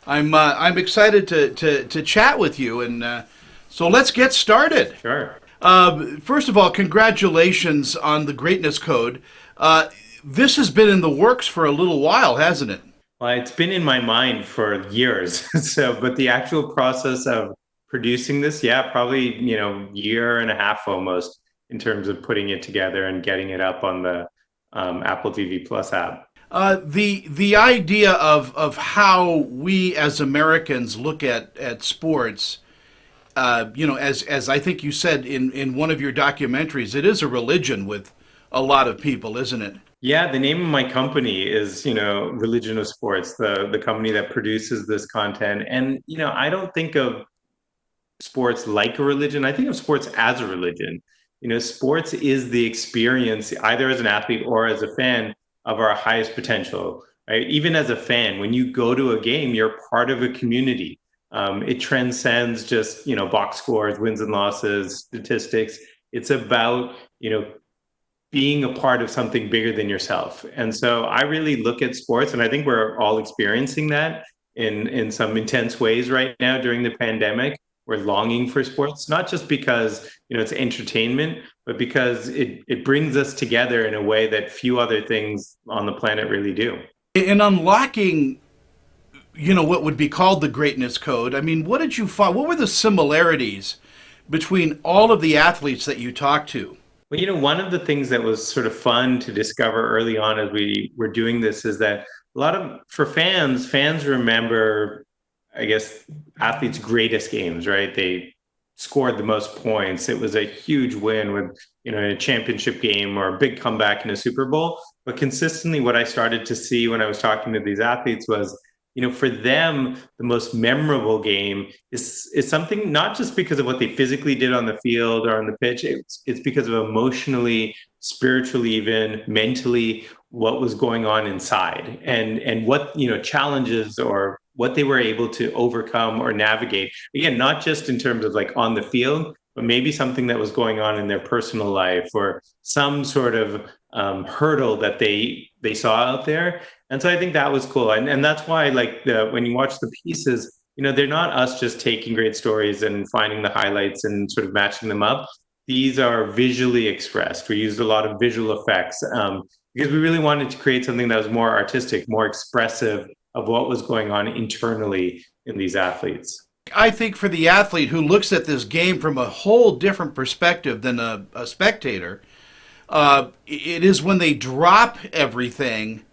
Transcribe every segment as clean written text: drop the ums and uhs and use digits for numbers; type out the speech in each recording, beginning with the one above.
I'm excited to chat with you, and so let's get started. Sure. First of all, congratulations on the Greatness Code. This has been in the works for a little while, hasn't it? Well, it's been in my mind for years. But the actual process of producing this, yeah, probably, year and a half almost in terms of putting it together and getting it up on the Apple TV Plus app. The idea of how we as Americans look at sports, as I think you said in one of your documentaries, it is a religion with a lot of people, isn't it? Yeah, the name of my company is, Religion of Sports, the company that produces this content. And, I don't think of sports like a religion. I think of sports as a religion. Sports is the experience, either as an athlete or as a fan, of our highest potential, right? Even as a fan, when you go to a game, you're part of a community. It transcends just, box scores, wins and losses, statistics. It's about, being a part of something bigger than yourself. And so I really look at sports, and I think we're all experiencing that in some intense ways right now during the pandemic. We're longing for sports, not just because it's entertainment, but because it brings us together in a way that few other things on the planet really do. In unlocking, what would be called the Greatness Code, I mean, what did you find? What were the similarities between all of the athletes that you talked to? Well, one of the things that was sort of fun to discover early on as we were doing this is that for fans remember, I guess, athletes' greatest games, right? They scored the most points. It was a huge win with, a championship game or a big comeback in a Super Bowl. But consistently, what I started to see when I was talking to these athletes was, for them, the most memorable game is something not just because of what they physically did on the field or on the pitch. It's because of emotionally, spiritually, even mentally, what was going on inside and what challenges or what they were able to overcome or navigate. Again, not just in terms of like on the field, but maybe something that was going on in their personal life or some sort of hurdle that they saw out there. And so I think that was cool. And that's why like when you watch the pieces, they're not us just taking great stories and finding the highlights and sort of matching them up. These are visually expressed. We used a lot of visual effects because we really wanted to create something that was more artistic, more expressive of what was going on internally in these athletes. I think for the athlete who looks at this game from a whole different perspective than a spectator, it is when they drop everything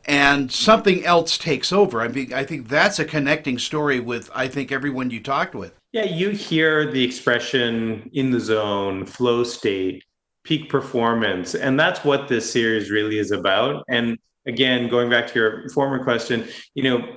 and something else takes over. I mean, I think that's a connecting story with, I think, everyone you talked with. Yeah, you hear the expression in the zone, flow state, peak performance, and that's what this series really is about. And again, going back to your former question,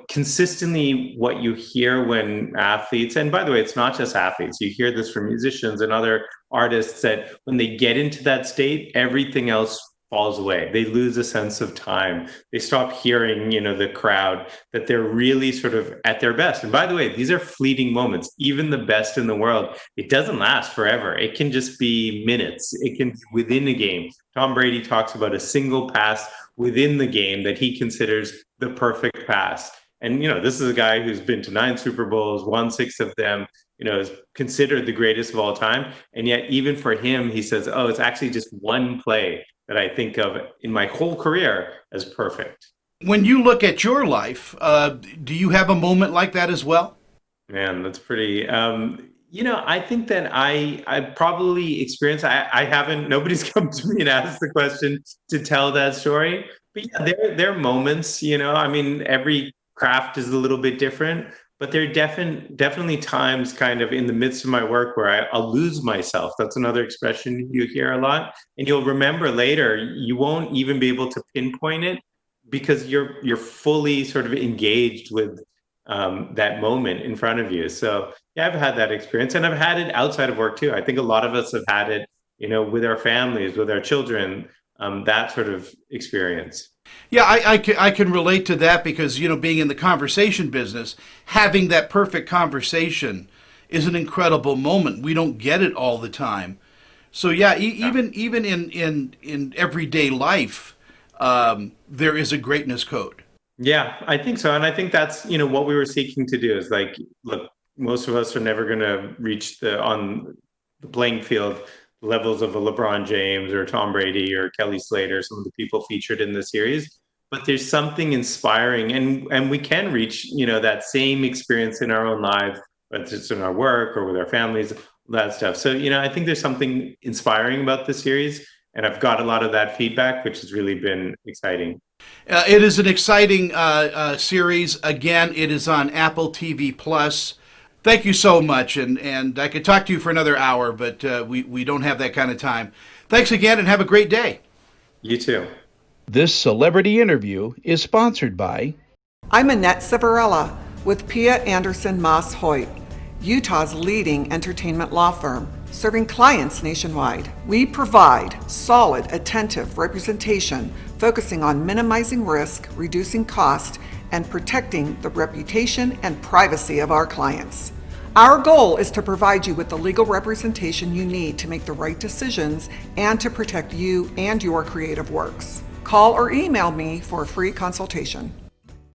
consistently what you hear when athletes, and by the way, it's not just athletes, you hear this from musicians and other artists that when they get into that state, everything else falls away. They lose a sense of time. They stop hearing, the crowd, that they're really sort of at their best. And by the way, these are fleeting moments. Even the best in the world, it doesn't last forever. It can just be minutes. It can be within a game. Tom Brady talks about a single pass within the game that he considers the perfect pass. And, this is a guy who's been to 9 Super Bowls, won 6 of them, is considered the greatest of all time. And yet, even for him, he says, oh, it's actually just one play that I think of in my whole career as perfect. When you look at your life, do you have a moment like that as well? Man, that's pretty. I think that I probably experienced. I haven't. Nobody's come to me and asked the question to tell that story. But yeah, there are moments. I mean, every craft is a little bit different. But there are definitely times kind of in the midst of my work where I'll lose myself. That's another expression you hear a lot. And you'll remember later, you won't even be able to pinpoint it because you're fully sort of engaged with that moment in front of you. So yeah, I've had that experience and I've had it outside of work too. I think a lot of us have had it, with our families, with our children, that sort of experience. Yeah, I can relate to that because, being in the conversation business, having that perfect conversation is an incredible moment. We don't get it all the time. So yeah, Yeah. even in everyday life, there is a greatness code. Yeah, I think so. And I think that's, what we were seeking to do is like, look, most of us are never going to reach on the playing field levels of a LeBron James or Tom Brady or Kelly Slater, some of the people featured in the series. But there's something inspiring, and we can reach, that same experience in our own lives, whether it's in our work or with our families, that stuff. So, I think there's something inspiring about the series, and I've got a lot of that feedback, which has really been exciting. It is an exciting series. Again, it is on Apple TV Plus. Thank you so much, and I could talk to you for another hour, but we don't have that kind of time. Thanks again, and have a great day. You too. This celebrity interview is sponsored by. I'm Annette Civarella with Pia Anderson Moss Hoyt, Utah's leading entertainment law firm, serving clients nationwide. We provide solid, attentive representation focusing on minimizing risk, reducing cost, and protecting the reputation and privacy of our clients. Our goal is to provide you with the legal representation you need to make the right decisions and to protect you and your creative works. Call or email me for a free consultation.